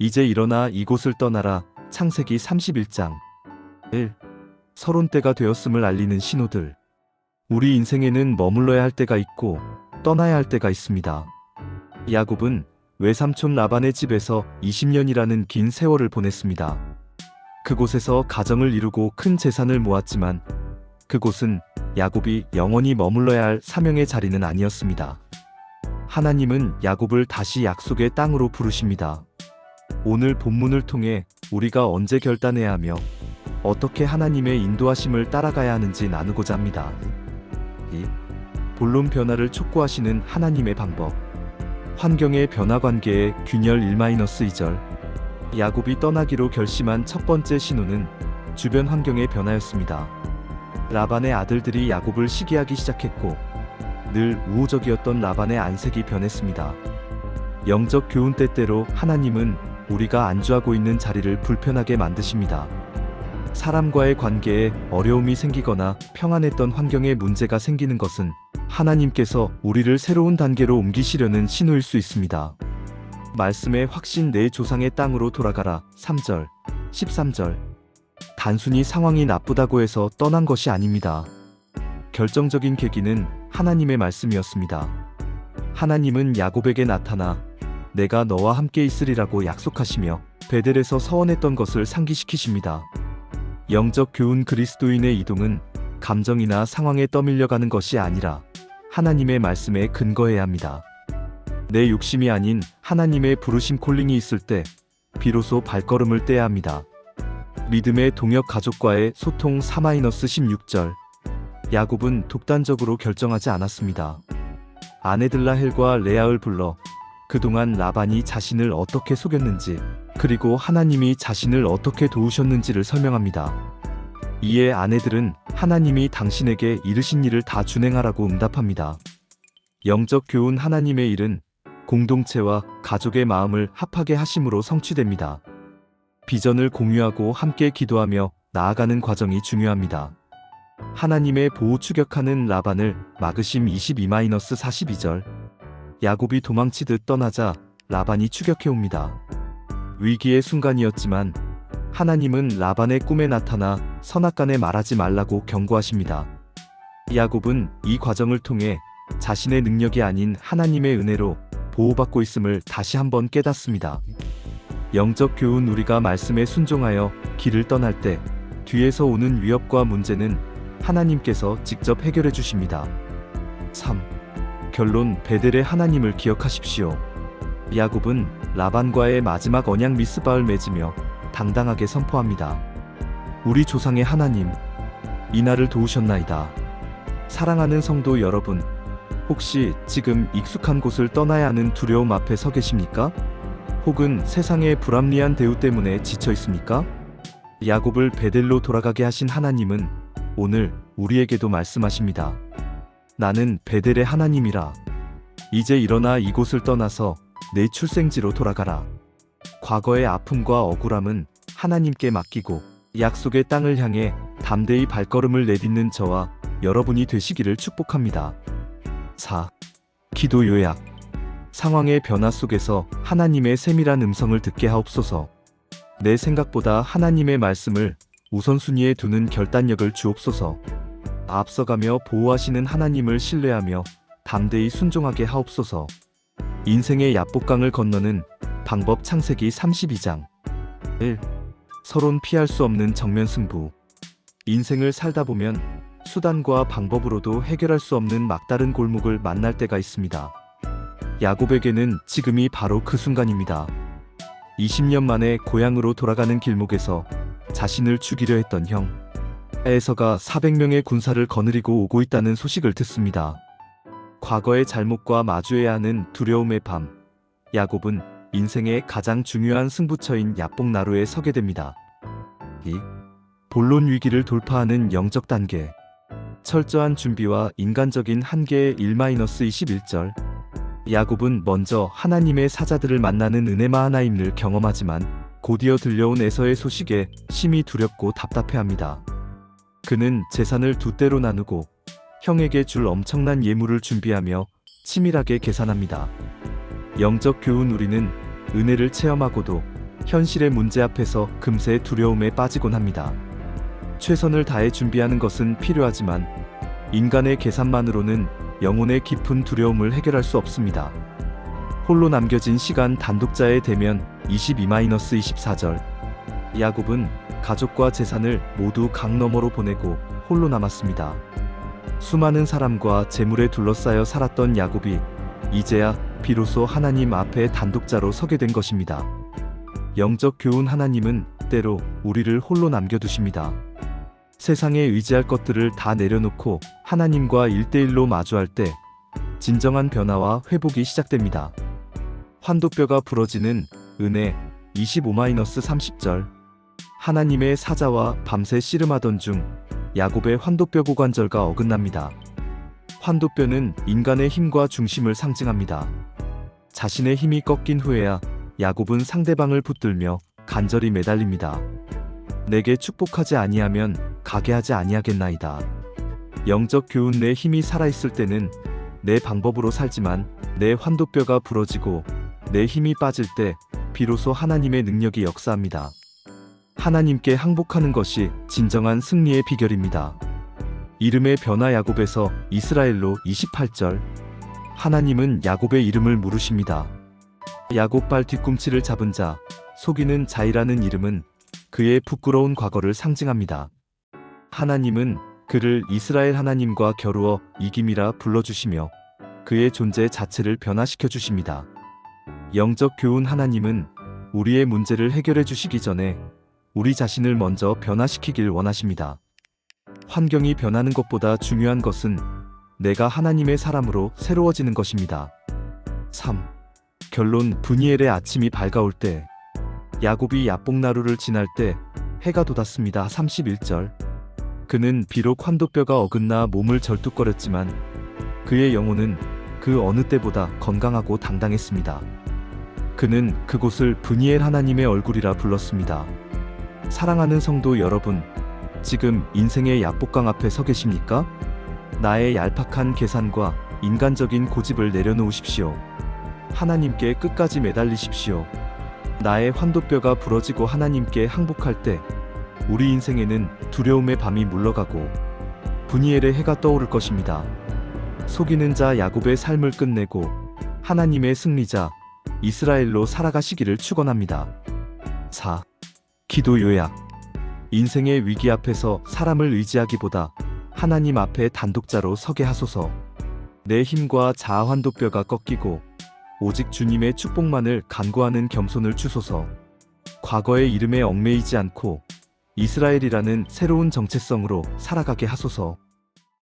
이제 일어나 이곳을 떠나라. 창세기 31장 1. 서론 때가 되었음을 알리는 신호들. 우리 인생에는 머물러야 할 때가 있고 떠나야 할 때가 있습니다. 야곱은 외삼촌 라반의 집에서 20년이라는 긴 세월을 보냈습니다. 그곳에서 가정을 이루고 큰 재산을 모았지만 그곳은 야곱이 영원히 머물러야 할 사명의 자리는 아니었습니다. 하나님은 야곱을 다시 약속의 땅으로 부르십니다. 오늘 본문을 통해 우리가 언제 결단해야 하며 어떻게 하나님의 인도하심을 따라가야 하는지 나누고자 합니다. 2. 본론 변화를 촉구하시는 하나님의 방법. 환경의 변화 관계의 균열 1-2절. 야곱이 떠나기로 결심한 첫 번째 신호는 주변 환경의 변화였습니다. 라반의 아들들이 야곱을 시기하기 시작했고 늘 우호적이었던 라반의 안색이 변했습니다. 영적 교훈 때때로 하나님은 우리가 안주하고 있는 자리를 불편하게 만드십니다. 사람과의 관계에 어려움이 생기거나 평안했던 환경에 문제가 생기는 것은 하나님께서 우리를 새로운 단계로 옮기시려는 신호일 수 있습니다. 말씀의 확신 내 조상의 땅으로 돌아가라. 3절, 13절. 단순히 상황이 나쁘다고 해서 떠난 것이 아닙니다. 결정적인 계기는 하나님의 말씀이었습니다. 하나님은 야곱에게 나타나 내가 너와 함께 있으리라고 약속하시며 베델에서 서원했던 것을 상기시키십니다. 영적 교훈. 그리스도인의 이동은 감정이나 상황에 떠밀려가는 것이 아니라 하나님의 말씀에 근거해야 합니다. 내 욕심이 아닌 하나님의 부르심 콜링이 있을 때 비로소 발걸음을 떼야 합니다. 믿음의 동역. 가족과의 소통. 4-16절. 야곱은 독단적으로 결정하지 않았습니다. 아내들 라헬과 레아를 불러 그동안 라반이 자신을 어떻게 속였는지 그리고 하나님이 자신을 어떻게 도우셨는지를 설명합니다. 이에 아내들은 하나님이 당신에게 이르신 일을 다 준행하라고 응답합니다. 영적 교훈. 하나님의 일은 공동체와 가족의 마음을 합하게 하심으로 성취됩니다. 비전을 공유하고 함께 기도하며 나아가는 과정이 중요합니다. 하나님의 보호. 추격하는 라반을 막으심. 22-42절. 야곱이 도망치듯 떠나자 라반이 추격해옵니다. 위기의 순간이었지만 하나님은 라반의 꿈에 나타나 선악간에 말하지 말라고 경고하십니다. 야곱은 이 과정을 통해 자신의 능력이 아닌 하나님의 은혜로 보호받고 있음을 다시 한번 깨닫습니다. 영적 교훈. 우리가 말씀에 순종하여 길을 떠날 때 뒤에서 오는 위협과 문제는 하나님께서 직접 해결해 주십니다. 3. 결론. 베델의 하나님을 기억하십시오. 야곱은 라반과의 마지막 언약 미스바을 맺으며 당당하게 선포합니다. 우리 조상의 하나님, 이날을 도우셨나이다. 사랑하는 성도 여러분, 혹시 지금 익숙한 곳을 떠나야 하는 두려움 앞에 서 계십니까? 혹은 세상의 불합리한 대우 때문에 지쳐 있습니까? 야곱을 베델로 돌아가게 하신 하나님은 오늘 우리에게도 말씀하십니다. 나는 베델의 하나님이라. 이제 일어나 이곳을 떠나서 내 출생지로 돌아가라. 과거의 아픔과 억울함은 하나님께 맡기고 약속의 땅을 향해 담대히 발걸음을 내딛는 저와 여러분이 되시기를 축복합니다. 4. 기도 요약. 상황의 변화 속에서 하나님의 세밀한 음성을 듣게 하옵소서. 내 생각보다 하나님의 말씀을 우선순위에 두는 결단력을 주옵소서. 앞서가며 보호하시는 하나님을 신뢰하며 담대히 순종하게 하옵소서. 인생의 야복강을 건너는 방법. 창세기 32장 1. 서론. 피할 수 없는 정면 승부. 인생을 살다 보면 수단과 방법으로도 해결할 수 없는 막다른 골목을 만날 때가 있습니다. 야곱에게는 지금이 바로 그 순간입니다. 20년 만에 고향으로 돌아가는 길목에서 자신을 죽이려 했던 형 에서가 400명의 군사를 거느리고 오고 있다는 소식을 듣습니다. 과거의 잘못과 마주해야 하는 두려움의 밤, 야곱은 인생의 가장 중요한 승부처인 야복나루에 서게 됩니다. 2. 본론. 위기를 돌파하는 영적 단계. 철저한 준비와 인간적인 한계의 1-21절. 야곱은 먼저 하나님의 사자들을 만나는 은혜 마하나임을 경험하지만 곧이어 들려온 에서의 소식에 심히 두렵고 답답해합니다. 그는 재산을 두 때로 나누고 형에게 줄 엄청난 예물을 준비하며 치밀하게 계산합니다. 영적 교훈. 우리는 은혜를 체험하고도 현실의 문제 앞에서 금세 두려움에 빠지곤 합니다. 최선을 다해 준비하는 것은 필요하지만 인간의 계산만으로는 영혼의 깊은 두려움을 해결할 수 없습니다. 홀로 남겨진 시간 단독자의 대면 22-24절. 야곱은 가족과 재산을 모두 강 너머로 보내고 홀로 남았습니다. 수많은 사람과 재물에 둘러싸여 살았던 야곱이 이제야 비로소 하나님 앞에 단독자로 서게 된 것입니다. 영적 교훈. 하나님은 때로 우리를 홀로 남겨두십니다. 세상에 의지할 것들을 다 내려놓고 하나님과 1대1로 마주할 때 진정한 변화와 회복이 시작됩니다. 환도뼈가 부러지는 은혜 25-30절. 하나님의 사자와 밤새 씨름하던 중 야곱의 환도뼈 고관절과 어긋납니다. 환도뼈는 인간의 힘과 중심을 상징합니다. 자신의 힘이 꺾인 후에야 야곱은 상대방을 붙들며 간절히 매달립니다. 내게 축복하지 아니하면 가게 하지 아니하겠나이다. 영적 교훈. 내 힘이 살아있을 때는 내 방법으로 살지만 내 환도뼈가 부러지고 내 힘이 빠질 때 비로소 하나님의 능력이 역사합니다. 하나님께 항복하는 것이 진정한 승리의 비결입니다. 이름의 변화. 야곱에서 이스라엘로 28절. 하나님은 야곱의 이름을 물으십니다. 야곱 발 뒤꿈치를 잡은 자, 속이는 자이라는 이름은 그의 부끄러운 과거를 상징합니다. 하나님은 그를 이스라엘 하나님과 겨루어 이김이라 불러주시며 그의 존재 자체를 변화시켜 주십니다. 영적 교훈. 하나님은 우리의 문제를 해결해 주시기 전에 우리 자신을 먼저 변화시키길 원하십니다. 환경이 변하는 것보다 중요한 것은 내가 하나님의 사람으로 새로워지는 것입니다. 3. 결론. 브니엘의 아침이 밝아올 때. 야곱이 야복나루를 지날 때 해가 돋았습니다. 31절. 그는 비록 환도뼈가 어긋나 몸을 절뚝거렸지만 그의 영혼은 그 어느 때보다 건강하고 당당했습니다. 그는 그곳을 브니엘 하나님의 얼굴이라 불렀습니다. 사랑하는 성도 여러분, 지금 인생의 야복강 앞에 서 계십니까? 나의 얄팍한 계산과 인간적인 고집을 내려놓으십시오. 하나님께 끝까지 매달리십시오. 나의 환도뼈가 부러지고 하나님께 항복할 때 우리 인생에는 두려움의 밤이 물러가고 브니엘의 해가 떠오를 것입니다. 속이는 자 야곱의 삶을 끝내고 하나님의 승리자 이스라엘로 살아가시기를 축원합니다. 4. 기도 요약. 인생의 위기 앞에서 사람을 의지하기보다 하나님 앞에 단독자로 서게 하소서. 내 힘과 자아 환도뼈가 꺾이고 오직 주님의 축복만을 간구하는 겸손을 주소서. 과거의 이름에 얽매이지 않고 이스라엘이라는 새로운 정체성으로 살아가게 하소서.